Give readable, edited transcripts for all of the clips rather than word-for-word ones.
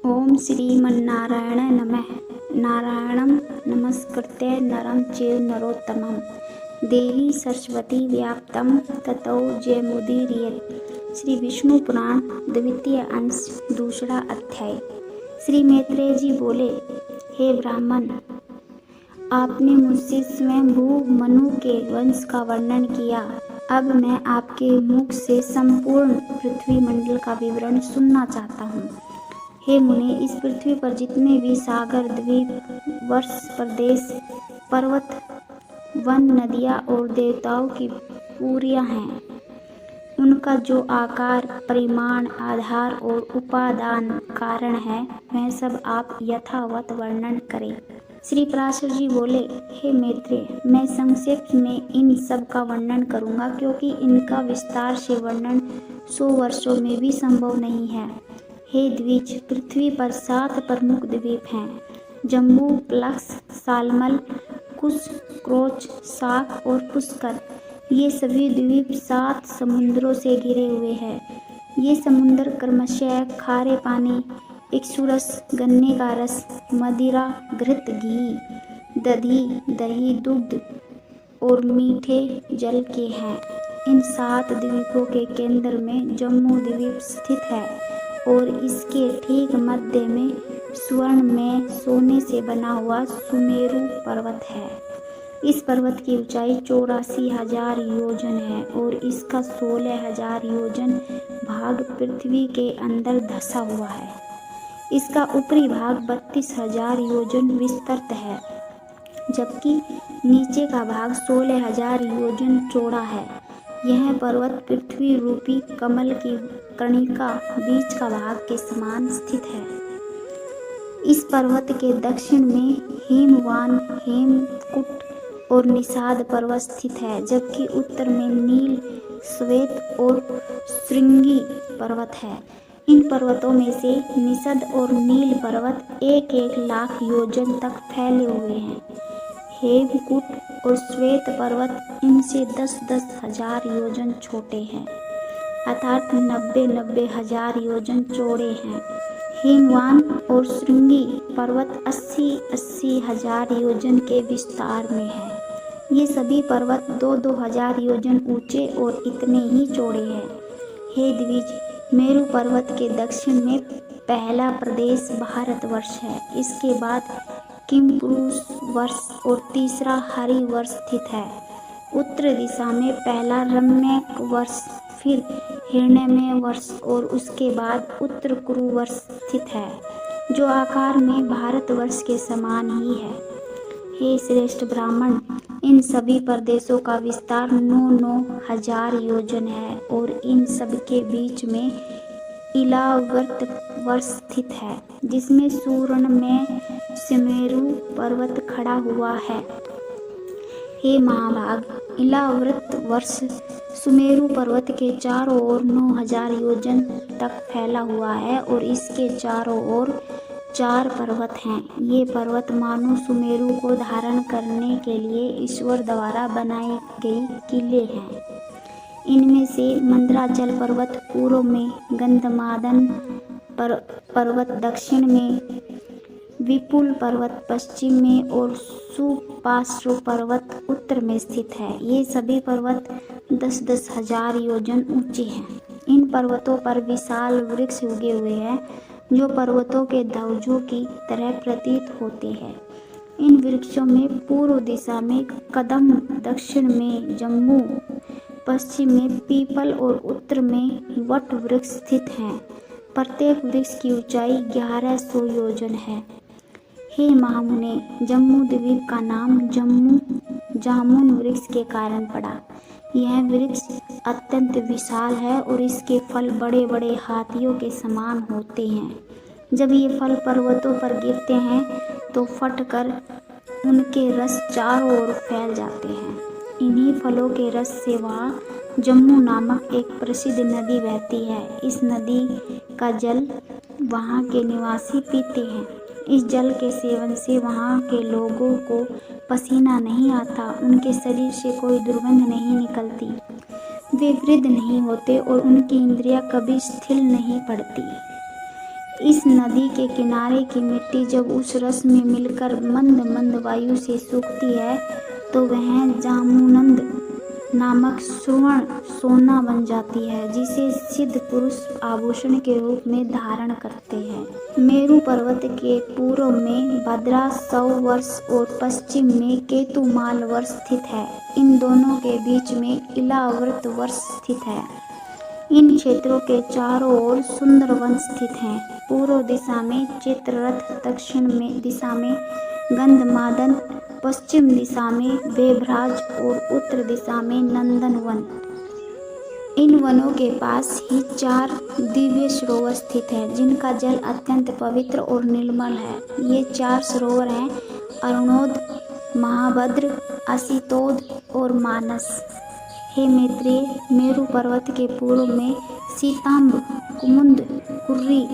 ओम श्रीमन्नारायण नमः। नारायणं नमस्कृत्य नरं चैव नरोत्तमं देवी सरस्वती व्याप्तं ततो जयमुदीरयेत्। श्री विष्णु पुराण द्वितीय अंश दूसरा अध्याय। श्री मैत्रेय जी बोले, हे ब्राह्मण, आपने मुझसे स्वयंभू मनु के वंश का वर्णन किया। अब मैं आपके मुख से संपूर्ण पृथ्वी मंडल का विवरण सुनना चाहता हूँ। हे मुने, इस पृथ्वी पर जितने भी सागर, द्वीप, वर्ष, प्रदेश, पर्वत, वन, नदियाँ और देवताओं की पुरियाँ हैं, उनका जो आकार, परिमाण, आधार और उपादान कारण है, वह सब आप यथावत वर्णन करें। श्री पराशर जी बोले, हे मैत्रेय, मैं संक्षेप में इन सब का वर्णन करूँगा, क्योंकि इनका विस्तार से वर्णन 100 वर्षों में भी संभव नहीं है। हे द्विज, पृथ्वी पर 7 प्रमुख द्वीप हैं, जम्बू, प्लक्स, सालमल, कुश, क्रोच, शाक और पुष्कर। ये सभी द्वीप 7 समुद्रों से घिरे हुए हैं। ये समुद्र क्रमशः खारे पानी, इक्षुरस, गन्ने का रस, मदिरा, घृत, घी, दही, दुग्ध और मीठे जल के हैं। इन 7 द्वीपों के केंद्र में जम्मू द्वीप स्थित है और इसके ठीक मध्य में स्वर्ण में सोने से बना हुआ सुमेरु पर्वत है। इस पर्वत की ऊंचाई 84,000 योजन है और इसका 16,000 योजन भाग पृथ्वी के अंदर धंसा हुआ है। इसका ऊपरी भाग 32,000 योजन विस्तृत है, जबकि नीचे का भाग 16,000 योजन चौड़ा है। यह पर्वत पृथ्वी रूपी कमल की कर्णिका बीच का भाग के समान स्थित है। इस पर्वत के दक्षिण में हेमवान, हेमकूट और निषाद पर्वत स्थित है, जबकि उत्तर में नील, श्वेत और श्रृंगी पर्वत है। इन पर्वतों में से निषद और नील पर्वत 1-1 लाख योजन तक फैले हुए हैं। हेमकूट और श्वेत पर्वत इनसे 10-10 हजार योजन छोटे हैं, अर्थात 90-90 हजार योजन चौड़े हैं। हेमवान और श्रृंगी पर्वत 80-80 हजार योजन के विस्तार में है। ये सभी पर्वत 2-2 हजार योजन ऊंचे और इतने ही चौड़े हैं। हे द्विज, मेरु पर्वत के दक्षिण में पहला प्रदेश भारतवर्ष है, इसके बाद किमपुरुष वर्ष और तीसरा हरिवर्ष स्थित है। उत्तर दिशा में पहला रम्यक वर्ष, फिर हिरण्यमय वर्ष और उसके बाद उत्तर कुरु वर्ष स्थित है, जो आकार में भारतवर्ष के समान ही है। हे श्रेष्ठ ब्राह्मण, इन सभी प्रदेशों का विस्तार 9-9 हजार योजन है और इन सब के बीच में इलाव्रत वर्ष स्थित है, जिसमें सूर्ण में सुमेरु पर्वत खड़ा हुआ है। हे महाभाग, इलाव्रत वर्ष सुमेरु पर्वत के चारों ओर 9,000 योजन तक फैला हुआ है और इसके चारों ओर 4 पर्वत हैं। ये पर्वत मानो सुमेरु को धारण करने के लिए ईश्वर द्वारा बनाए गए किले हैं। इनमें से मंदराचल पर्वत पूर्व में, गंधमादन पर्वत दक्षिण में, विपुल पर्वत पश्चिम में और सुपार्श्व पर्वत उत्तर में स्थित है। ये सभी पर्वत 10-10 हजार योजन ऊंचे हैं। इन पर्वतों पर विशाल वृक्ष उगे हुए हैं, जो पर्वतों के ध्वजों की तरह प्रतीत होते हैं। इन वृक्षों में पूर्व दिशा में कदम, दक्षिण में जम्बू, पश्चिम में पीपल और उत्तर में वट वृक्ष स्थित हैं। प्रत्येक वृक्ष की ऊंचाई 1100 योजन है। हे महामुने, जम्मू द्वीप का नाम जामुन वृक्ष के कारण पड़ा। यह वृक्ष अत्यंत विशाल है और इसके फल बड़े बड़े हाथियों के समान होते हैं। जब ये फल पर्वतों पर गिरते हैं तो फटकर उनके रस चारों ओर फैल जाते हैं। इन्हीं फलों के रस से वहाँ जम्मू नामक एक प्रसिद्ध नदी बहती है। इस नदी का जल वहाँ के निवासी पीते हैं। इस जल के सेवन से वहाँ के लोगों को पसीना नहीं आता, उनके शरीर से कोई दुर्गंध नहीं निकलती, वे वृद्ध नहीं होते और उनकी इंद्रियां कभी शिथिल नहीं पड़ती। इस नदी के किनारे की मिट्टी जब उस रस में मिलकर मंद मंद वायु से सूखती है तो वह जामुनंद नामक सुवर्ण सोना बन जाती है, जिसे सिद्ध पुरुष आभूषण के रूप में धारण करते हैं। मेरु पर्वत के पूर्व में भद्रा 100 वर्ष और पश्चिम में केतुमाल वर्ष स्थित है। इन दोनों के बीच में इलाव्रत वर्ष स्थित है। इन क्षेत्रों के चारों ओर सुंदर वन स्थित हैं। पूर्व दिशा में चित्ररथ, दक्षिण में दिशा में गंधमादन, पश्चिम दिशा में बेभराज और उत्तर दिशा में नंदनवन। इन वनों के पास ही 4 दिव्य सरोवर स्थित हैं, जिनका जल अत्यंत पवित्र और निर्मल है। ये 4 सरोवर हैं अरुणोद, महाभद्र, असितोद और मानस। हे मैत्रेय, मेरु पर्वत के पूर्व में सीताम्ब, कुमुद, कुर्री,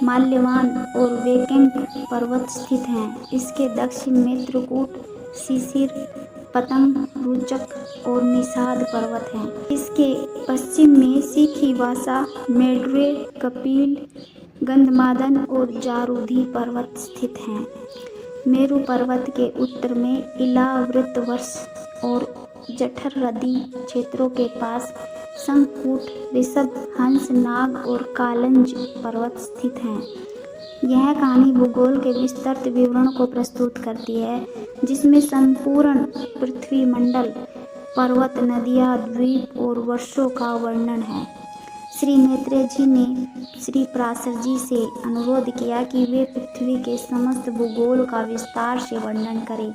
माल्यवान और वेकेंक पर्वत स्थित हैं। इसके दक्षिण में त्रिकूट, शिशिर, पतंग, रुचक और निषाद पर्वत हैं। इसके पश्चिम में सिखिवासा, मेड्रे, कपिल, गंधमादन और जारूधी पर्वत स्थित हैं। मेरु पर्वत के उत्तर में इलाव्रत वर्ष और जठर नदी क्षेत्रों के पास शंखकूट, ऋषभ, हंस, नाग और कालंज पर्वत स्थित हैं। यह कहानी भूगोल के विस्तृत विवरण को प्रस्तुत करती है, जिसमें संपूर्ण पृथ्वी मंडल, पर्वत, नदियाँ, द्वीप और वर्षों का वर्णन है। श्री मैत्रेय जी ने श्री पराशर जी से अनुरोध किया कि वे पृथ्वी के समस्त भूगोल का विस्तार से वर्णन करें,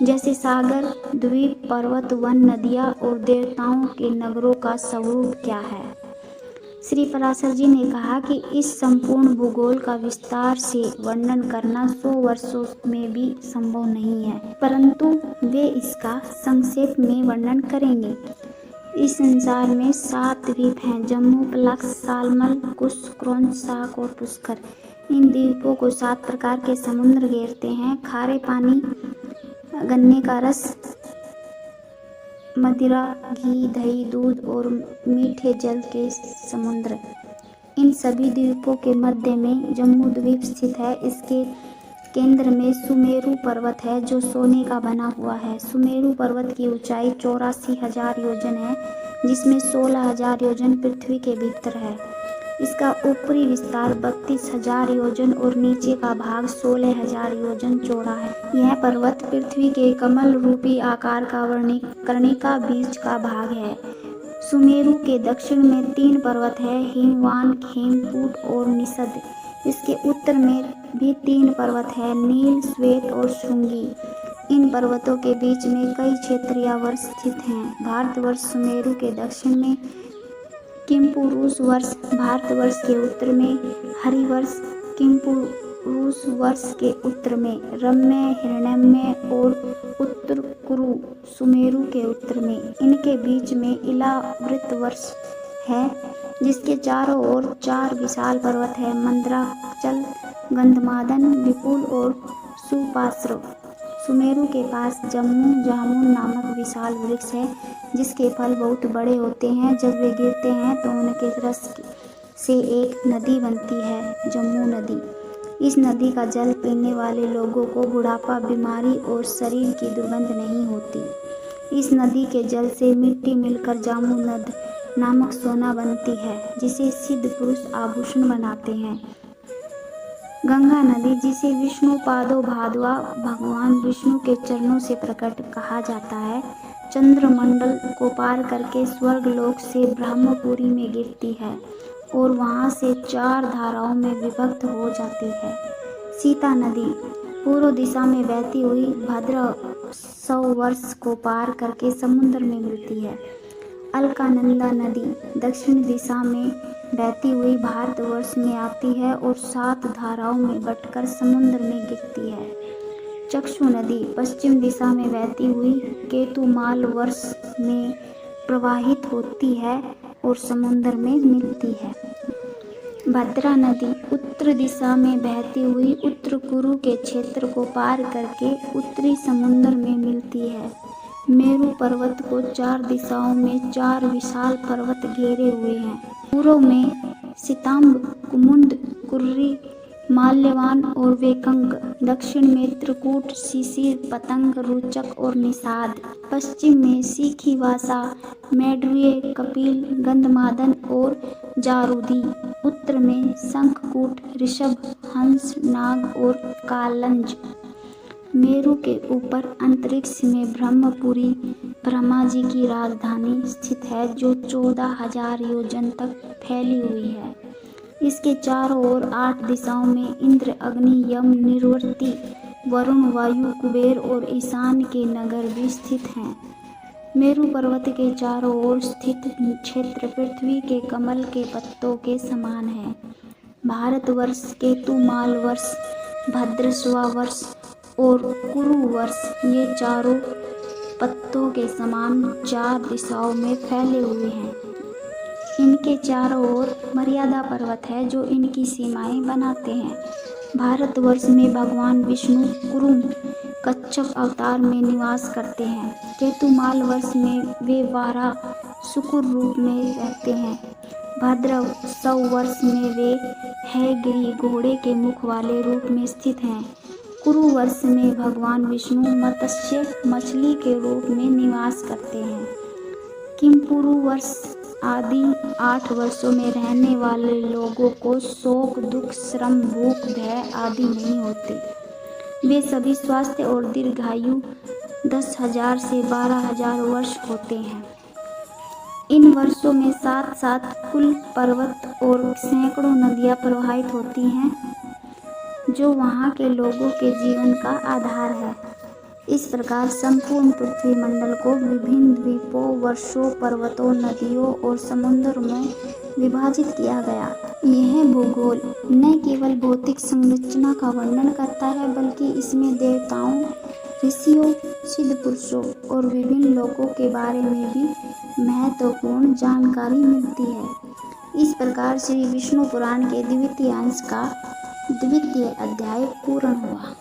जैसे सागर, द्वीप, पर्वत, वन, नदियाँ और देवताओं के नगरों का स्वरूप क्या है। श्री पराशर जी ने कहा कि इस संपूर्ण भूगोल का विस्तार से वर्णन करना 100 वर्षों में भी संभव नहीं है, परंतु वे इसका संक्षेप में वर्णन करेंगे। इस संसार में 7 द्वीप हैं: जम्मू, पलक्ष, सालमल, कुश, क्रौंच, शाक और पुष्कर। इन द्वीपों को 7 प्रकार के समुद्र घेरते हैं: खारे पानी, गन्ने का रस, मदिरा, घी, दही, दूध और मीठे जल के समुद्र। इन सभी द्वीपों के मध्य में जम्मू द्वीप स्थित है। इसके केंद्र में सुमेरु पर्वत है, जो सोने का बना हुआ है। सुमेरु पर्वत की ऊंचाई 84,000 योजन है, जिसमें 16,000 योजन पृथ्वी के भीतर है। इसका ऊपरी विस्तार 32,000 योजन और नीचे का भाग 16,000 योजन चौड़ा है। यह पर्वत पृथ्वी के कमल रूपी आकार का कर्णिका बीज का भाग है। सुमेरु के दक्षिण में 3 पर्वत है: हिमवान, हेमकूट और निषद। इसके उत्तर में भी 3 पर्वत है: नील, श्वेत और श्रृंगी। इन पर्वतों के बीच में कई क्षेत्रीय वर्ष स्थित हैं। भारतवर्ष सुमेरु के दक्षिण में, किम्पुरुष वर्ष भारतवर्ष के उत्तर में, हरिवर्ष किम्पुरुष वर्ष के उत्तर में, रम्य, हिरण्यम्य और उत्तर कुरु सुमेरु के उत्तर में। इनके बीच में इलाव्रत वर्ष है, जिसके चारों ओर 4 विशाल पर्वत है: मंदराचल, गंधमादन, विपुल और सुपार्श्व। सुमेरु के पास जम्मू जामुन नामक विशाल वृक्ष है, जिसके फल बहुत बड़े होते हैं। जब वे गिरते हैं तो उनके रस से एक नदी बनती है, जम्मू नदी। इस नदी का जल पीने वाले लोगों को बुढ़ापा, बीमारी और शरीर की दुर्गंध नहीं होती। इस नदी के जल से मिट्टी मिलकर जामुनद नामक सोना बनती है, जिसे सिद्ध पुरुष आभूषण बनाते हैं। गंगा नदी, जिसे विष्णु पादो भादवा भगवान विष्णु के चरणों से प्रकट कहा जाता है, चंद्रमंडल को पार करके स्वर्गलोक से ब्रह्मपुरी में गिरती है और वहां से 4 धाराओं में विभक्त हो जाती है। सीता नदी पूर्व दिशा में बहती हुई भद्र 100 वर्ष को पार करके समुद्र में मिलती है। अलकानंदा नदी दक्षिण दिशा में बहती हुई भारतवर्ष में आती है और 7 धाराओं में बटकर समुद्र में गिरती है। चक्षु नदी पश्चिम दिशा में बहती हुई केतुमाल वर्ष में प्रवाहित होती है और समुद्र में मिलती है। भद्रा नदी उत्तर दिशा में बहती हुई उत्तर कुरु के क्षेत्र को पार करके उत्तरी समुद्र में मिलती है। मेरु पर्वत को 4 दिशाओं में 4 विशाल पर्वत घेरे हुए हैं। पूर्व में सिताम्ब, कुमुद, कुर्री, माल्यवान और वेकंग, दक्षिण में त्रिकूट, शिशिर, पतंग, रोचक और निषाद, पश्चिम में सीखी भाषा, मैड्रुय, कपिल, गंधमादन और जारूदी, उत्तर में शंखकूट, ऋषभ, हंस, नाग और कालंज। मेरु के ऊपर अंतरिक्ष में ब्रह्मपुरी, ब्रह्मा जी की राजधानी, स्थित है जो 14,000 योजन तक फैली हुई है। इसके चारों ओर 8 दिशाओं में इंद्र, अग्नि, यम, निवर्ति, वरुण, वायु, कुबेर और ईशान के नगर भी स्थित हैं। मेरु पर्वत के चारों ओर स्थित क्षेत्र पृथ्वी के कमल के पत्तों के समान है। भारतवर्ष, केतुमाल वर्ष, भद्रश्वा वर्ष और कुरु वर्ष, ये चारों पत्तों के समान 4 दिशाओं में फैले हुए हैं। इनके चारों ओर मर्यादा पर्वत है जो इनकी सीमाएं बनाते हैं। भारतवर्ष में भगवान विष्णु कुरुम कच्छप अवतार में निवास करते हैं। केतुमाल वर्ष में वे वाराह शुक्र रूप में रहते हैं। भद्रश्व वर्ष में वे हैगिरी घोड़े के मुख वाले रूप में स्थित हैं। कुरु वर्ष में भगवान विष्णु मत्स्य मछली के रूप में निवास करते हैं। किंपुरु वर्ष आदि 8 वर्षों में रहने वाले लोगों को शोक, दुख, श्रम, भूख, भय आदि नहीं होते। वे सभी स्वस्थ और दीर्घायु 10,000 से 12,000 वर्ष होते हैं। इन वर्षों में 7 कुल पर्वत और सैकड़ों नदियां प्रवाहित होती हैं जो वहाँ के लोगों के जीवन का आधार है। इस प्रकार संपूर्ण पृथ्वी मंडल को विभिन्न द्वीपों, वर्षों, पर्वतों, नदियों और समुद्रों में विभाजित किया गया। यह भूगोल न केवल भौतिक संरचना का वर्णन करता है बल्कि इसमें देवताओं, ऋषियों, सिद्ध पुरुषों और विभिन्न लोगों के बारे में भी महत्वपूर्ण जानकारी मिलती है। इस प्रकार श्री विष्णु पुराण के द्वितीय अंश का द्वितीय अध्याय पूर्ण हुआ।